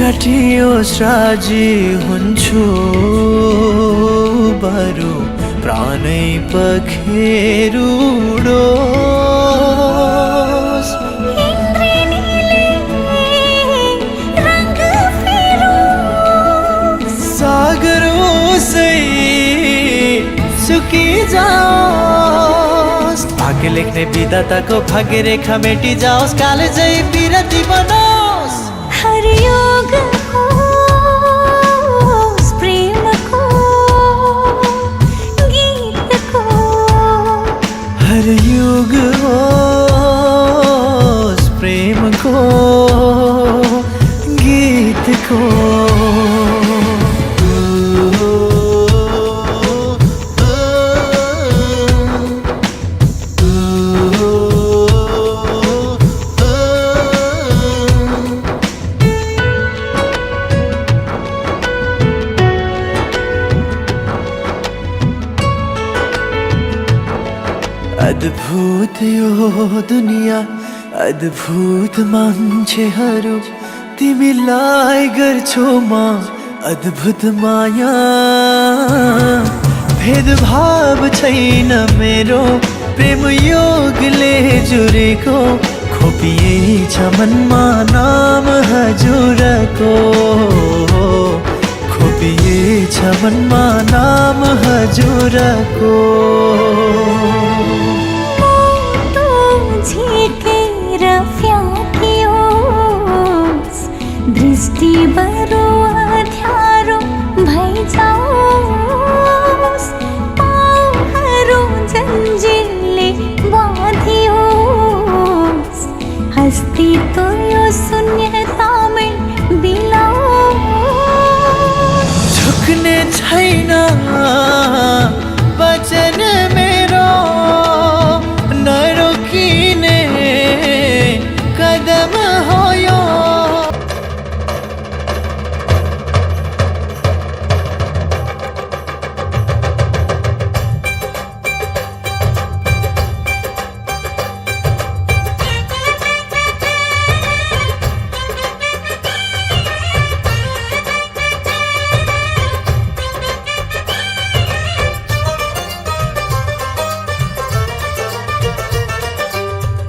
घटियोस् राजी हुन्छु बरु प्राणै पखेरुडोस्। सागर उसै सुकी जाओस्। भाग्य लेख्ने विधाताको भाग्य रेखा मेटी जाओस्। कालेजै बिरती बनोस्। हर योग होस् प्रेमको गीतको। हर युग होस् प्रेमको गीतको। अद्भुत यो दुनिया अद्भुत मान्छेहरू तिमीलाई गर्छु म अद्भुत माया। भेदभाव छैन मेरो प्रेम योगले जुरेको। खोपिएछ मनमा नाम हजुरको। खोपिएछ मनमा नाम हजुरको। झिकेर फ्याँकियोस् दृष्टि बरु अँध्यारो भइजाओस्। पाउहरू जन्जिरले बाँधियोस्। अस्तित्व यो शून्यतामै बिलाओस्। झुक्ने छैन वचन मेरो नरोकिने कदम हो यो।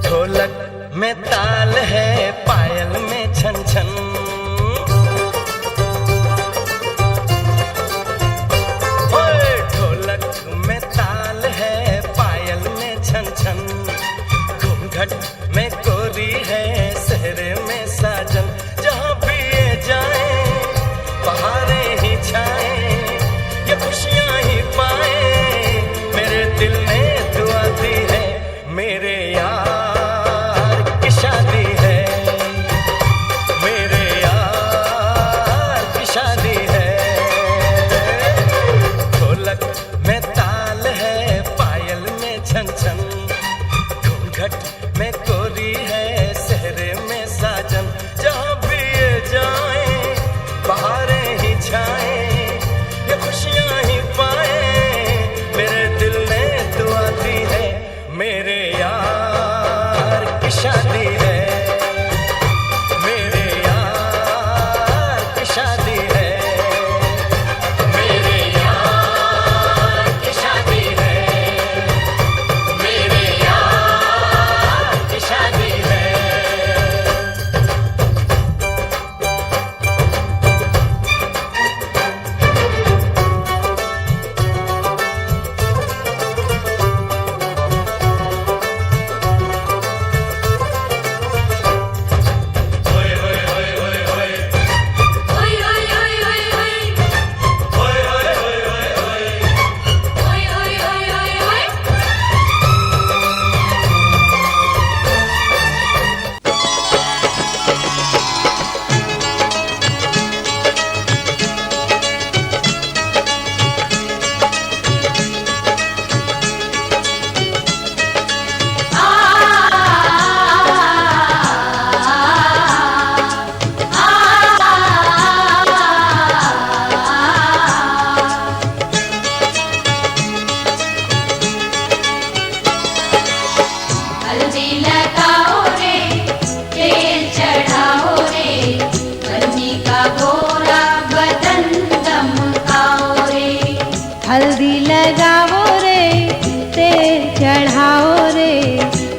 ढोलक में ताल है पायल में छन छन। ओए ढोलक में ताल है पायल में छन छन। घूंघट में कोरी है सहरे में साजन। जहाँ भी ये जाए बहारें ही छाए ये खुशियाँ ही पाए। मेरे दिल ने दुआ दी है मेरे यार घूंघट में कोरी है सहरे में साजन।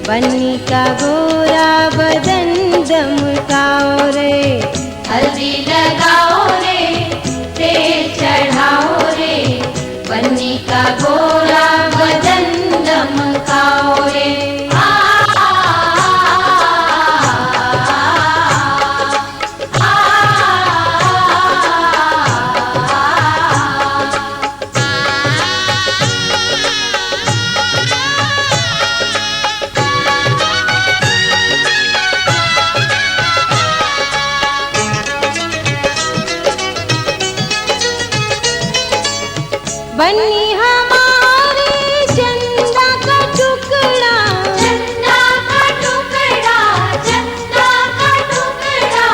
बन्नी का गोरा बदन दमकाओ रे। हल्दी लगाओ रे, तेल चढ़ाओ रे, बन्नी का गोरा बदन दमकाओ रे। बन्नी हमारे चंदा का टुकड़ा, चंदा का टुकड़ा, चंदा का टुकड़ा।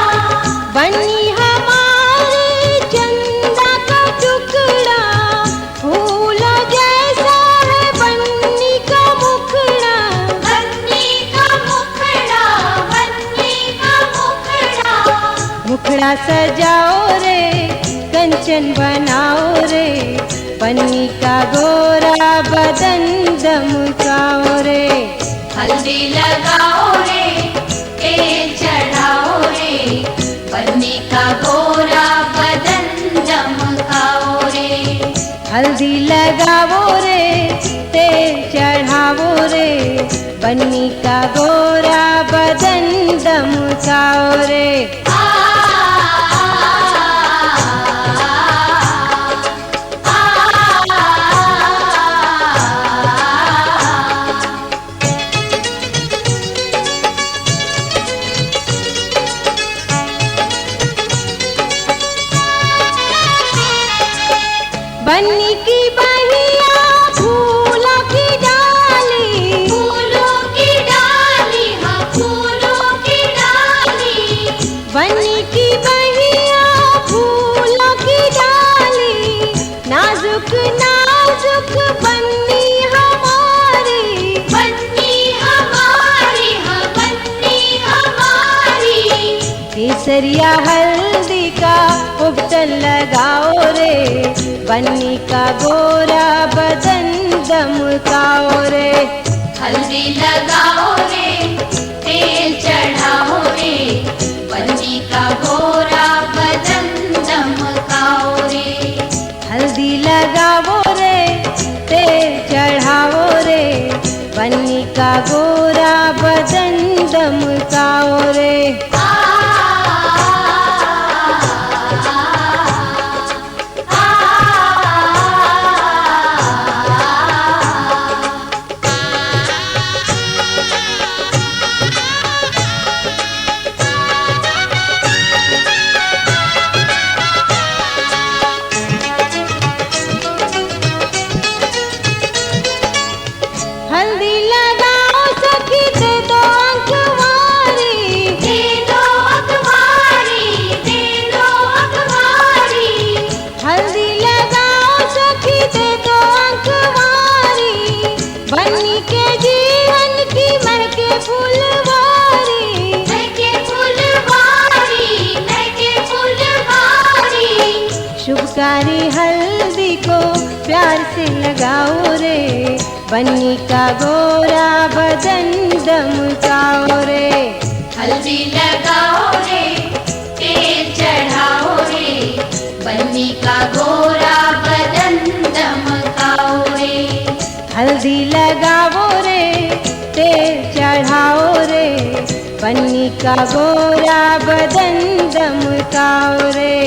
बन्नी हमारे चंदा का टुकड़ा, फूलों जैसा है बन्नी का मुखड़ा। बन्नी का मुखड़ा, बन्नी का मुखड़ा। मुखड़ा सजाओ रे, कंचन बनाओ रे, बन्नी का गोरा बदन दमकाओ रे। हल्दी लगाओ रे, तेल चढ़ाओ रे, बन्नी का गोरा बदन दमकाओ रे। हल्दी लगाओ रे, तेल चढ़ाओ रे, बन्नी का गोरा बदन दमकाओ रे। बन्नी की बहिया फूलों की डाली, फूलों की डाली, हाँ फूलों की डाली। बन्नी की बहिया फूलों की डाली, नाजुक नाजुक बन्नी हमारी। बन्नी हमारी, हाँ बन्नी हमारी। केसरिया हल्दी का उपटन लगाओ रे, बन्नी का गोरा बदन दमकाओ रे। हल्दी लगाओ रे, तेल चढ़ाओ रे, बन्नी का गोरा बदन दमकाओ रे। हल्दी लगाओ रे, तेल चढ़ाओ रे, बन्नी का गोरा बदन दमकाओ रे। हल्दी लगाओ सखी दे दो अखबारी, दे दो अखबारी, दे दो अखबारी। हल्दी लगाओ सखी दे दो अखबारी, बन्नी के जीवन की महके फुलवारी। महके फुलवारी, महके फुलवारी। शुभकारी हल्दी को प्यार से लगाओ रे, बन्नी का गोरा बदन दमकाओ रे। हल्दी लगाओ रे, तेल चढ़ाओ रे, बन्नी का गोरा बदन दमकाओ रे। हल्दी लगाओ रे, तेल चढ़ाओ रे, बन्नी का गोरा बदन दमकाओ रे।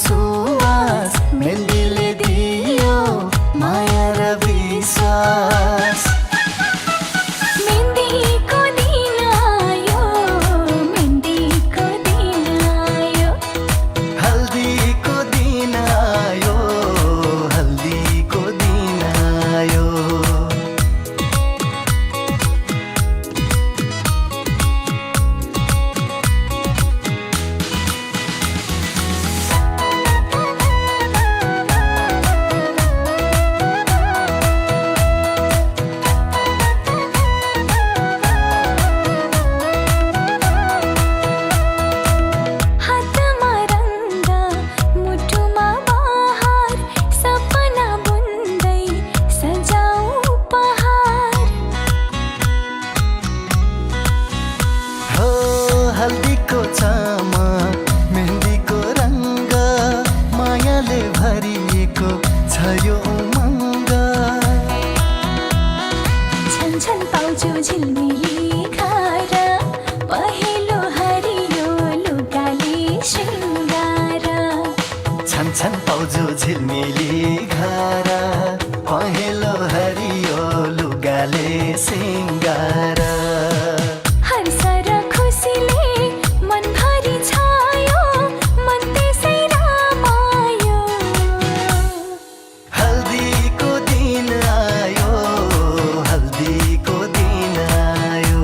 सुवास मेहन्दीले दियो माया र विश्वास मेहन्दीको दिन आयो मेहन्दीको दिन आयो हल्दीको दिन आयो हल्दीको दिन आयो हातमा रङ्ग मुठुमा बहार सपना बुन्दै सजाऊ उपहार हो हल्दीको चमक मेहन्दीको रङ्ग मायाले भरिएको छ यो उमङ्ग छन पाउँछु झिलमिली घर पहेँलो हरियो लुगाले शृङ्गार छन छन पाउजो झिलमिली घर पहेँलो हरियो लुगाले सिङ्गार हर्ष र खुसीले मनभरि छायो मन त्यसै रमायो हल्दीको दिन आयो हल्दीको दिन आयो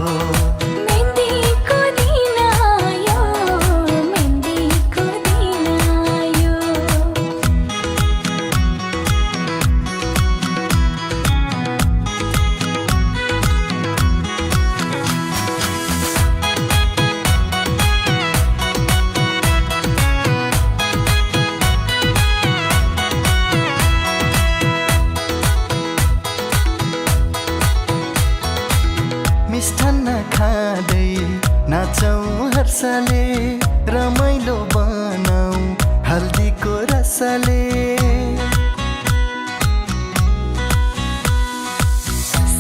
मेहन्दीको दिन आयो मेहन्दीको दिन आयो मिष्टान्न खाँदै नाचौँ हर्षले रमाइलो बनाऊ हल्दीको रसले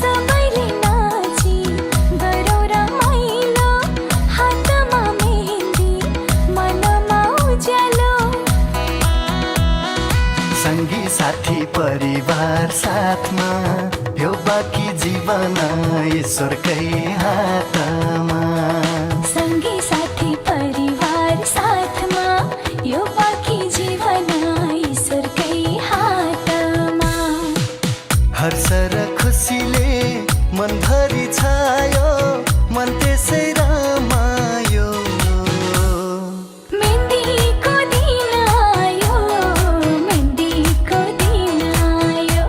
सबैले नाची गरौँ रमाइलो हातमा मेहन्दी मनमा उज्यालो सँगी साथी परिवार साथमा यो बाँकी जीवन ईश्वरकै हातमा सँगी साथी परिवार साथमा यो बाँकी जीवन ईश्वरकै हातमा हर्ष र खुसीले मनभरि छायो मन त्यसै रमायो मेहन्दीको दिन आयो मेहन्दीको दिन आयो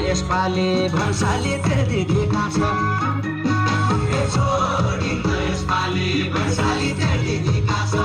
यसपाले भन्साले तेर्दी दिएका छ यसपाले भन्साले तेर्दी दिएका छ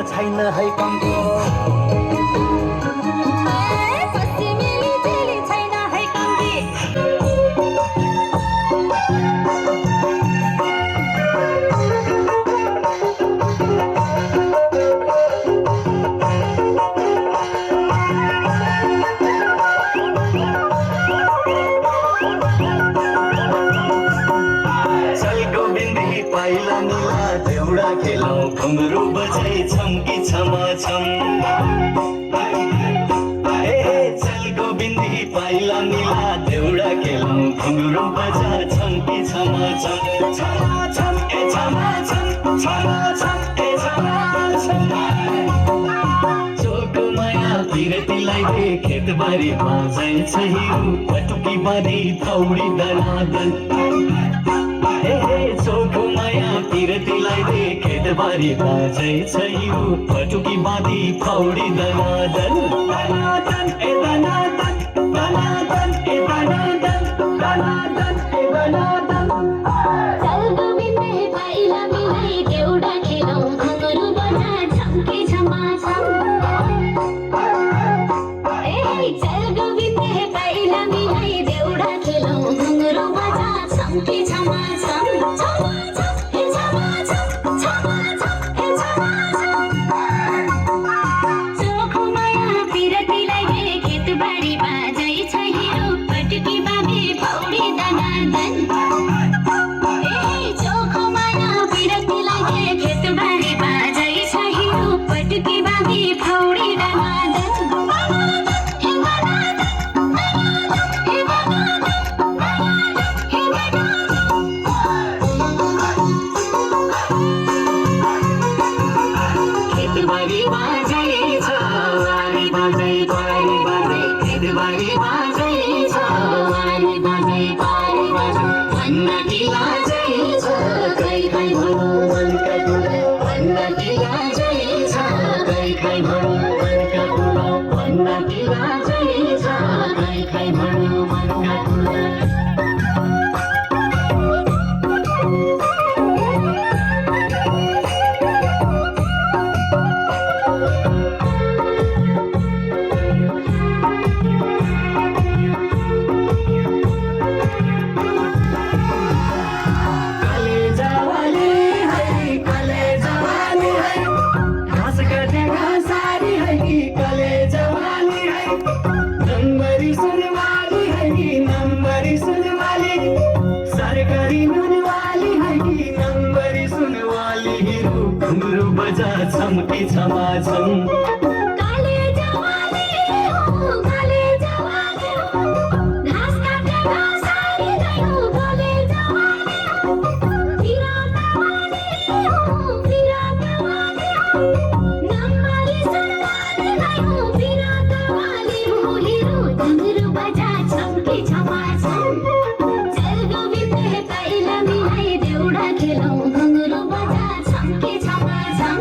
छैन है कम्ती पश्चिमेली चेली छैन है कम्ती चलको बिन्दी पाइला मिला देउडा खेलौँ घुङ्रू बजाइ छम्की छम छम चलको बिन्दी पाइला मिला देउडा खेलौँ घुङ्रू बजा छम्की छम छम छम छम ए छम छम छम छम ए छम छम चोको माया पिरतीलाई दे खेतबारी बाँझै छ हिरो पटुकी बाँधी पौडी दनादन हे हे चोखो माया पिरतीलाई दे खेतबारी बाँझै छ हिरो पटुकी बाँधी पौडी दनादन दनादन ए दनादन दनादन ए दनादन दनादन ए दनादन चल गोविन्दे पाइला मिलाई देउडा खेलौँ घुङ्गरु बजा छम्के छमाछम चल गोविन्दे पाइला मिलाई देउडा खेलौँ घुङ्गरु बजा छम्के छमाछम छमाछम हे छमाछम छमाछम हे छमाछम चोखो माया पिरतीलाई दे खेतबारी बाँझै छ हिरो पटुकी बाँधी पौडी दनादन चोखो माया पिरतीलाई दे खेतबारी बाँझै छ हिरो पटुकी बाँधी पौडी दनादन खेतबारी बाँझै छ वारी बाँझै पारी बाँझै खेतबारी बाँझै छ वारी बाँझै पारी बाँझै भन्न कि लाजै छ खै खै भनौँ मनका कुरा भन्न कि लाजै छ खै खै भनौँ मनका कुरा भन्न कि लाजै छ खै खै भनौँ मनका कुरा छम्की छमाछम काले जवानी हो काले जवानी हो घाँस काटेर सारी गयो काले जवानी हो पिरातवानी हो पिरातवानी हो नम्बरी सुनवाली गयो पिरातवाली हो हिरो घुङ्गरु बजा छम्की छमाछम चल गोविन्दे पाइला मिलाई देउडा खेलौँ घुङ्गरु बजा छम्की छमाछम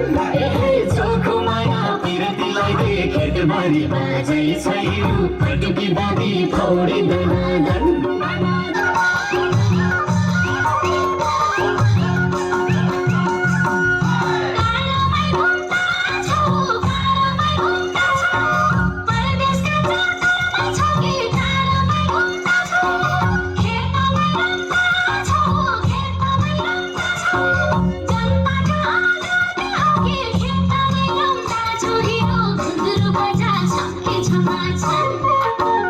चोखो माया पिरतीलाई दे खेतबारी बाँझै छ हिरो पटुकी बाँधी पौडी दनादन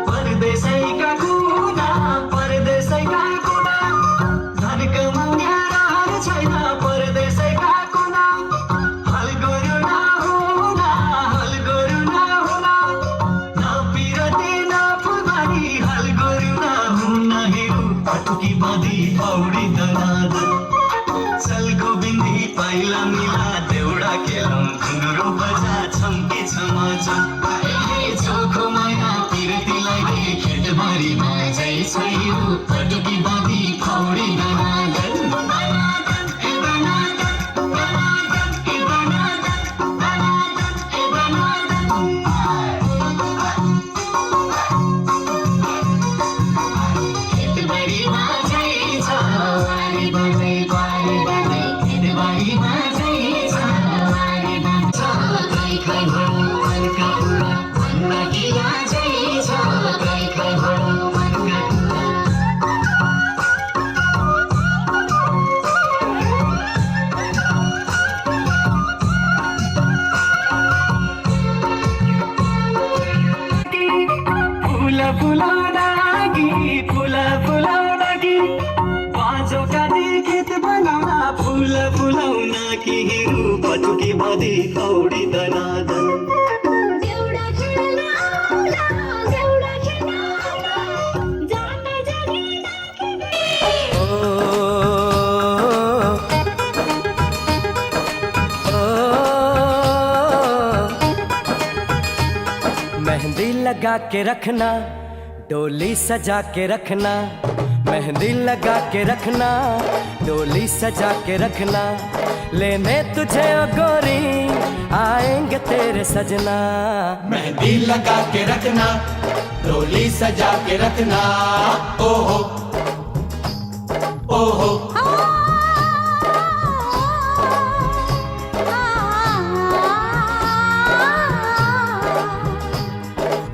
परदेशैका कुना परदेशैका कुना धन कमाउने रहर छैन परदेशैका कुना हल गोरु नहुना हल गोरु नहुना न पिरती न फुलबारी हल गोरु नहुना हिरो पटुकी बाँधी पौडी दनादन चल गोविन्दी पाइला मिला देउडा खेलौँ घुङ्गरु बजा छम्के छमाछम चोखो माया पिरतीलाई दे खेतबारी बाँझै छ हिरो पटुकी बाँधी पौडी दनादन दनादन ए दनादन दनादन ए दनादन दनादन ए दनादन खेतबारी बाँझै छ वारी बाँझै पारी बाँझै खेतबारी बाँझै छ वारी बाँझै खै खै भनौँ मनका कुरा भन्न कि लाजै छ खै खै भनौँ मनका कुरा फुला फुलाउन कि बाँझो काटी खेत बनाउन फुलाउन कि हिरो पटुकी बाँधी पौडी दनादन देउडा खेल्न आउला देउडा खेल्न आउला जाने लगा के रखना, डोली सजा के रखना, मेहंदी लगा के रखना, डोली सजा के रखना, लेने तुझे ओ गोरी आएंगे तेरे सजना। मेहंदी लगा के रखना, डोली सजा के रखना, ओहो ओहो।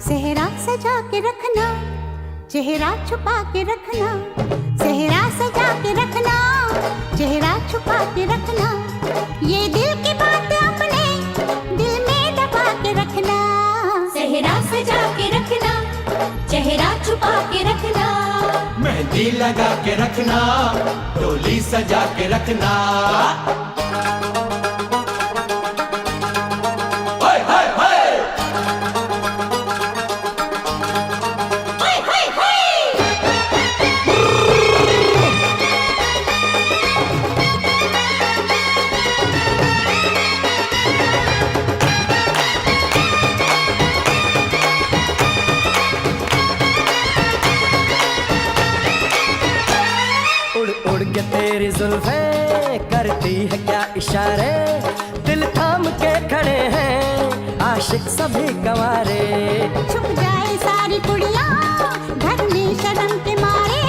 सेहरा सजा के रखना, चेहरा छुपा के रखना, सेहरा सजा के रखना, चेहरा छुपा के रखना, ये दिल की बात अपने दिल में दबा के रखना। सेहरा सजा के रखना, चेहरा छुपा के रखना, मेहंदी लगा के रखना, डोली सजा के रखना। उड़ के तेरी जुल्फें करती है क्या इशारे, दिल थाम के खड़े हैं आशिक सभी गंवारे। छुप जाए सारी कुड़ियाँ घर में शर्म के मारे,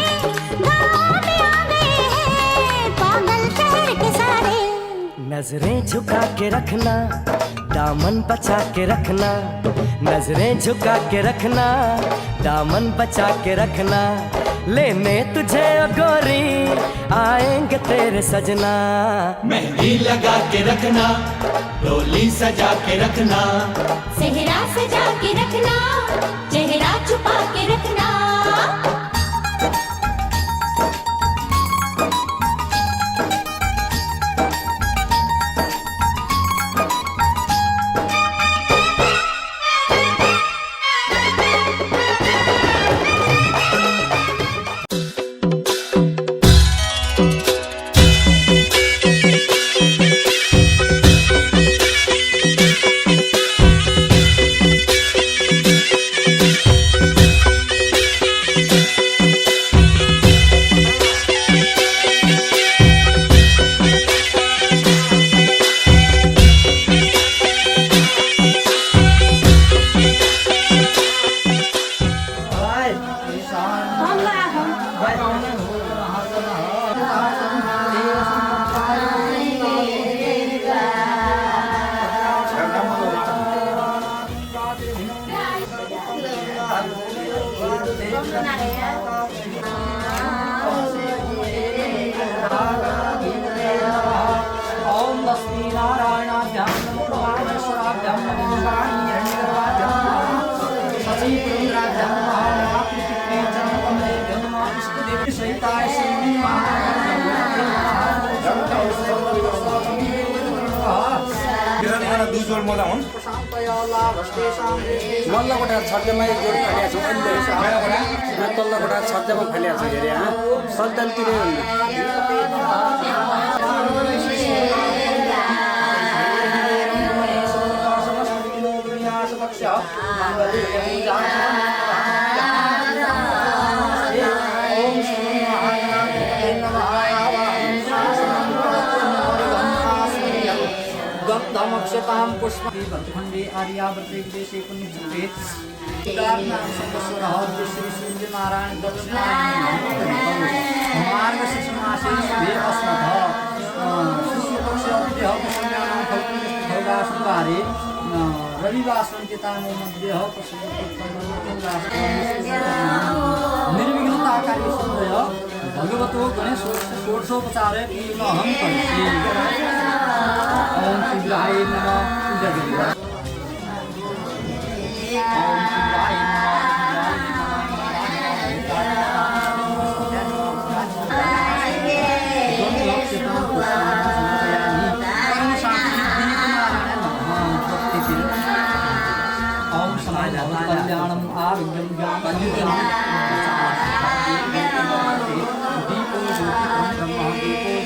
गाँव में आ गए हैं पागल शहर के सारे। नजरें झुका के रखना, दामन बचा के रखना, नजरें झुका के रखना, दामन बचा के रखना, लेने तुझे ओ गोरी आएंगे तेरे सजना। मेहंदी लगा के रखना, डोली सजा के रखना, सेहरा सजा के रखना, चेहरा छुपा के रखना। मल्ल कोठा छड्जामा एक जोडी फालिया छ अहिले तल्लो कोठा छड्जामा फालिया छ हेरे सल्तानतिर गन्धमक्षतां पुष्पं खण्डे आर्यावर्ते देशे पुण्यक्षेत्रे उदारनाम संवत्सरः श्री सूर्य नारायण दक्षिणायन मार्गशीर्ष मासे शुभे अस्मतः शिष्यपक्षे पुष्पज्ञानं फलपुष्पफलदासुकारे रविवासन्तितामो मध्यः निर्विघ्नताकारी सुन्दय भगवतो गणेशोस्य षोडशोपचारे पूर्णहं करिष्ये। ओम शिवाय नमः। पूजा करिए। ओम शिवाय कल्याणम आरोग्यम ज्ञानम दीपो ज्योति ब्रह्म दीपो योजनात्मः दीपो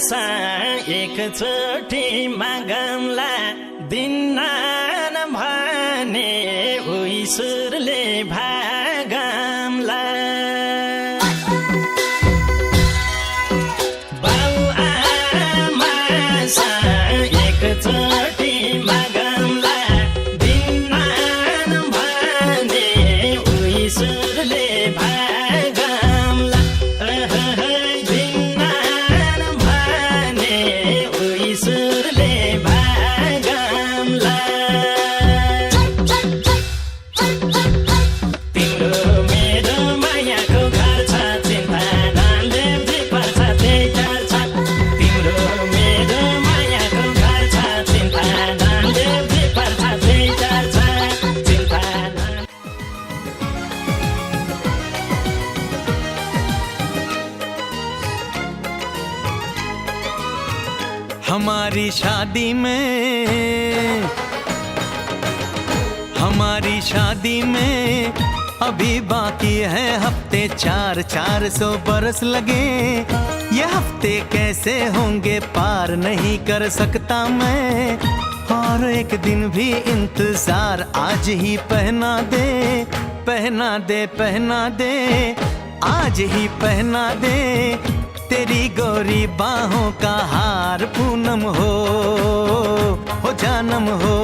मासा एकचोटि मागमला दिन्न भने ईश्वरले भागमला बाउ आमा एकचोटि मागमला दिन्न भने ईश्वरले भागमला दिन्न भने ईश्वरले भागमला तिम्रो मेरो मायाको घर छ चिन्ता नलेब्जी पर्छ त्यही टार्छ तिम्रो मेरो मायाको घर छ चिन्ता नलेब्जी पर्छ त्यही टार्छ चिन्ता हमारी शादी में अभी बाकी है हफ्ते 400 बरस लगे ये हफ्ते कैसे होंगे पार नहीं कर सकता मैं और एक दिन भी इंतजार आज ही पहना दे पहना दे पहना दे आज ही पहना दे तेरी गोरी बाहों का हार पूनम हो जानम हो